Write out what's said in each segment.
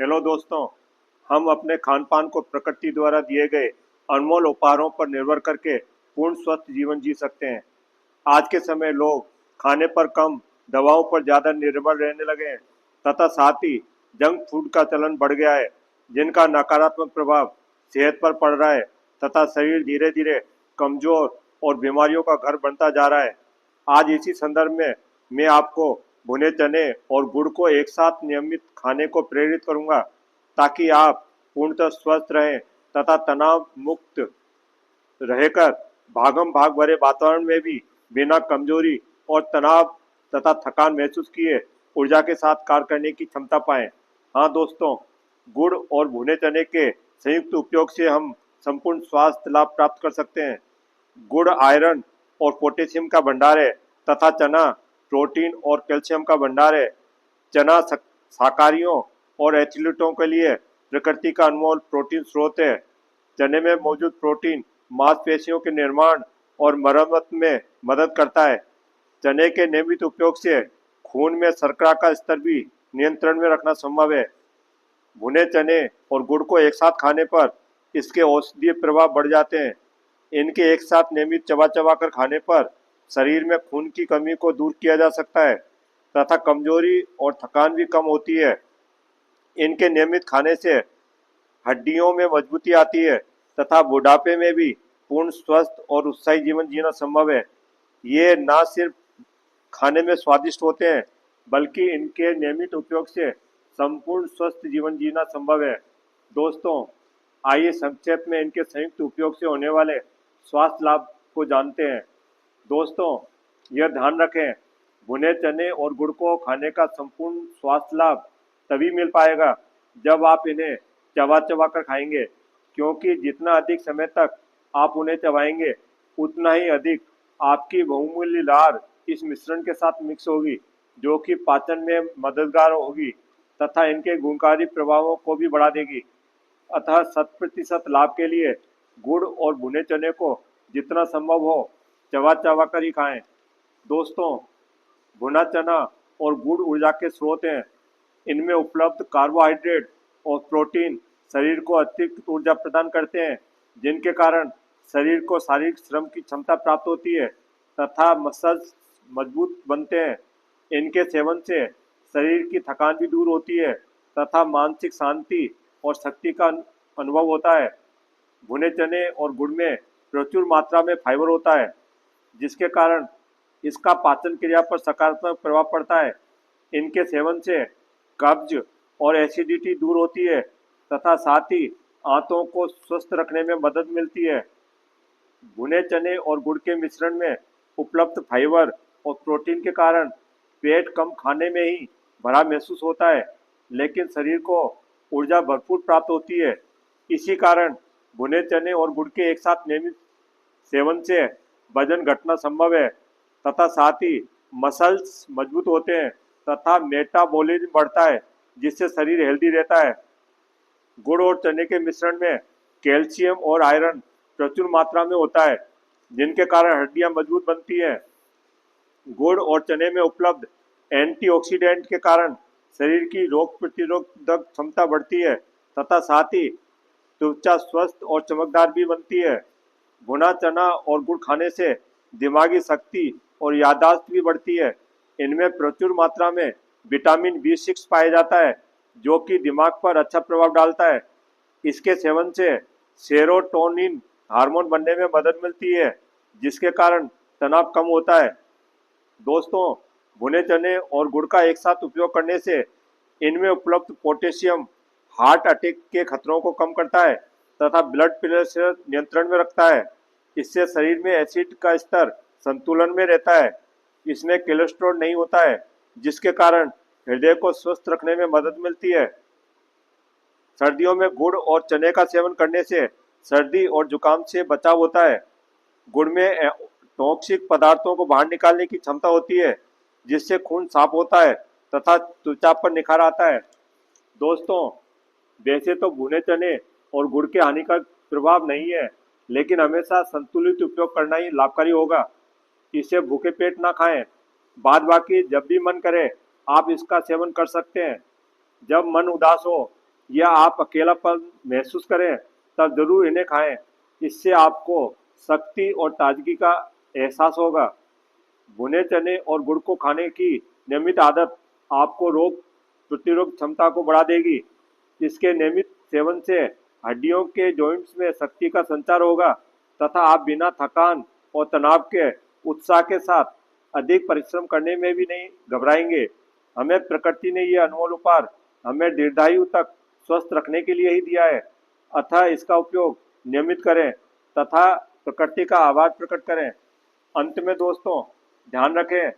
Hello दोस्तों। हम अपने खान पान को प्रकृति द्वारा दिए गए अनमोल उपहारों पर निर्भर करके पूर्ण स्वस्थ जीवन जी सकते हैं। आज के समय लोग खाने पर कम, दवाओं पर ज़्यादा निर्भर रहने लगे हैं तथा साथ ही जंक फूड का चलन बढ़ गया है, जिनका नकारात्मक प्रभाव सेहत पर पड़ रहा है तथा शरीर धीरे धीरे कमजोर और बीमारियों का घर बनता जा रहा है। आज इसी संदर्भ में मैं आपको भुने चने और गुड़ को एक साथ नियमित खाने को प्रेरित करूंगा, ताकि आप पूर्णतः स्वस्थ रहें तथा तनाव मुक्त रहकर भागम भाग भरे वातावरण में भी बिना कमजोरी और तनाव तथा थकान महसूस किए ऊर्जा के साथ कार्य करने की क्षमता पाएं। हाँ दोस्तों, गुड़ और भुने चने के संयुक्त उपयोग से हम संपूर्ण स्वास्थ्य लाभ प्राप्त कर सकते हैं। गुड़ आयरन और पोटेशियम का भंडार है तथा चना प्रोटीन और कैल्शियम का भंडार है। चना शाकाहारियों और एथलीटों के लिए प्रकृति का अनमोल प्रोटीन स्रोत है। चने में मौजूद प्रोटीन मांसपेशियों के निर्माण और मरम्मत में मदद करता है। चने के नियमित उपयोग से खून में शर्करा का स्तर भी नियंत्रण में रखना संभव है। भुने चने और गुड़ को एक साथ खाने पर इसके औषधीय प्रभाव बढ़ जाते हैं। इनके एक साथ नियमित चबा चबा कर खाने पर शरीर में खून की कमी को दूर किया जा सकता है तथा कमजोरी और थकान भी कम होती है। इनके नियमित खाने से हड्डियों में मजबूती आती है तथा बुढ़ापे में भी पूर्ण स्वस्थ और उत्साही जीवन जीना संभव है। ये ना सिर्फ खाने में स्वादिष्ट होते हैं, बल्कि इनके नियमित उपयोग से संपूर्ण स्वस्थ जीवन जीना संभव है। दोस्तों, आइए संक्षेप में इनके संयुक्त उपयोग से होने वाले स्वास्थ्य लाभ को जानते हैं। दोस्तों, यह ध्यान रखें, भुने चने और गुड़ को खाने का संपूर्ण स्वास्थ्य लाभ तभी मिल पाएगा जब आप इन्हें चबा चबा कर खाएंगे, क्योंकि जितना अधिक समय तक आप उन्हें चबाएंगे, उतना ही अधिक आपकी बहुमूल्य लार इस मिश्रण के साथ मिक्स होगी, जो कि पाचन में मददगार होगी तथा इनके गुणकारी प्रभावों को भी बढ़ा देगी। अतः 100% लाभ के लिए गुड़ और भुने चने को जितना संभव हो चबा चबा कर ही खाएं। दोस्तों, भुना चना और गुड़ ऊर्जा के स्रोत हैं। इनमें उपलब्ध कार्बोहाइड्रेट और प्रोटीन शरीर को अतिरिक्त ऊर्जा प्रदान करते हैं, जिनके कारण शरीर को शारीरिक श्रम की क्षमता प्राप्त होती है तथा मसल्स मजबूत बनते हैं। इनके सेवन से शरीर की थकान भी दूर होती है तथा मानसिक शांति और शक्ति का अनुभव होता है। भुने चने और गुड़ में प्रचुर मात्रा में फाइबर होता है, जिसके कारण इसका पाचन क्रिया पर सकारात्मक प्रभाव पड़ता है। इनके सेवन से कब्ज और एसिडिटी दूर होती है तथा साथ ही आंतों को स्वस्थ रखने में मदद मिलती है। भुने चने और गुड़ के मिश्रण में उपलब्ध फाइबर और प्रोटीन के कारण पेट कम खाने में ही भरा महसूस होता है, लेकिन शरीर को ऊर्जा भरपूर प्राप्त होती है। इसी कारण भुने चने और गुड़ के एक साथ नियमित सेवन से वजन घटना संभव है तथा साथ ही मसल्स मजबूत होते हैं तथा मेटाबॉलिज्म बढ़ता है, जिससे शरीर हेल्दी रहता है। गुड़ और चने के मिश्रण में कैल्शियम और आयरन प्रचुर मात्रा में होता है, जिनके कारण हड्डियां मजबूत बनती हैं। गुड़ और चने में उपलब्ध एंटीऑक्सीडेंट के कारण शरीर की रोग प्रतिरोधक क्षमता बढ़ती है तथा साथ ही त्वचा स्वस्थ और चमकदार भी बनती है। भुना चना और गुड़ खाने से दिमागी शक्ति और याददाश्त भी बढ़ती है। इनमें प्रचुर मात्रा में विटामिन B6 पाया जाता है, जो कि दिमाग पर अच्छा प्रभाव डालता है। इसके सेवन से सेरोटोनिन हार्मोन बनने में मदद मिलती है, जिसके कारण तनाव कम होता है। दोस्तों, भुने चने और गुड़ का एक साथ उपयोग करने से इनमें उपलब्ध पोटेशियम हार्ट अटैक के खतरों को कम करता है तथा ब्लड प्रेशर नियंत्रण में रखता है। इससे शरीर में एसिड का स्तर संतुलन में रहता है। इसमें कोलेस्ट्रॉल नहीं होता है, जिसके कारण हृदय को स्वस्थ रखने में मदद मिलती है। सर्दियों में गुड़ और चने का सेवन करने से सर्दी और जुकाम से बचाव होता है। गुड़ में टॉक्सिक पदार्थों को बाहर निकालने की क्षमता होती है, जिससे खून साफ होता है तथा त्वचा पर निखार आता है। दोस्तों, वैसे तो भुने चने और गुड़ के हानिकारक प्रभाव नहीं है, लेकिन हमेशा संतुलित उपयोग करना ही लाभकारी होगा। इसे भूखे पेट ना खाएं। बाद बाकी जब भी मन करे आप इसका सेवन कर सकते हैं। जब मन उदास हो या आप अकेलापन महसूस करें तब जरूर इन्हें खाएं। इससे आपको शक्ति और ताजगी का एहसास होगा। भुने चने और गुड़ को खाने की नियमित आदत आपको रोग प्रतिरोध क्षमता को बढ़ा देगी। इसके नियमित सेवन से हड्डियों के जॉइंट्स में शक्ति का संचार होगा तथा आप बिना थकान और तनाव के उत्साह के साथ अधिक परिश्रम करने में भी नहीं घबराएंगे। हमें प्रकृति ने यह अनमोल उपहार हमें दीर्घायु तक स्वस्थ रखने के लिए ही दिया है, अतः इसका उपयोग नियमित करें तथा प्रकृति का आभार प्रकट करें। अंत में दोस्तों, ध्यान रखें,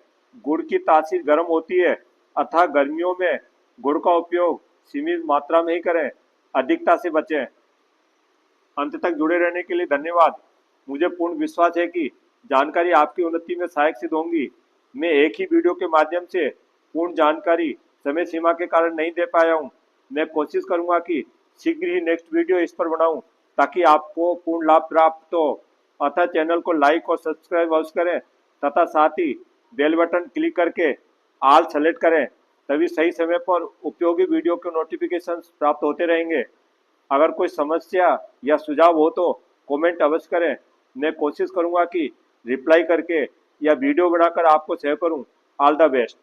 गुड़ की तासीर गर्म होती है, अतः गर्मियों में गुड़ का उपयोग सीमित मात्रा में ही करें, अधिकता से बचें। अंत तक जुड़े रहने के लिए धन्यवाद। मुझे पूर्ण विश्वास है कि जानकारी आपकी उन्नति में सहायक सिद्ध होंगी। मैं एक ही वीडियो के माध्यम से पूर्ण जानकारी समय सीमा के कारण नहीं दे पाया हूँ। मैं कोशिश करूँगा कि शीघ्र ही नेक्स्ट वीडियो इस पर बनाऊँ ताकि आपको पूर्ण लाभ प्राप्त हो। अतः चैनल को लाइक और सब्सक्राइब अवश्य करें तथा साथ ही बेल बटन क्लिक करके ऑल सेलेक्ट करें, तभी सही समय पर उपयोगी वीडियो के नोटिफिकेशन प्राप्त होते रहेंगे। अगर कोई समस्या या सुझाव हो तो कमेंट अवश्य करें। मैं कोशिश करूंगा कि रिप्लाई करके या वीडियो बनाकर आपको शेयर करूं। All the best.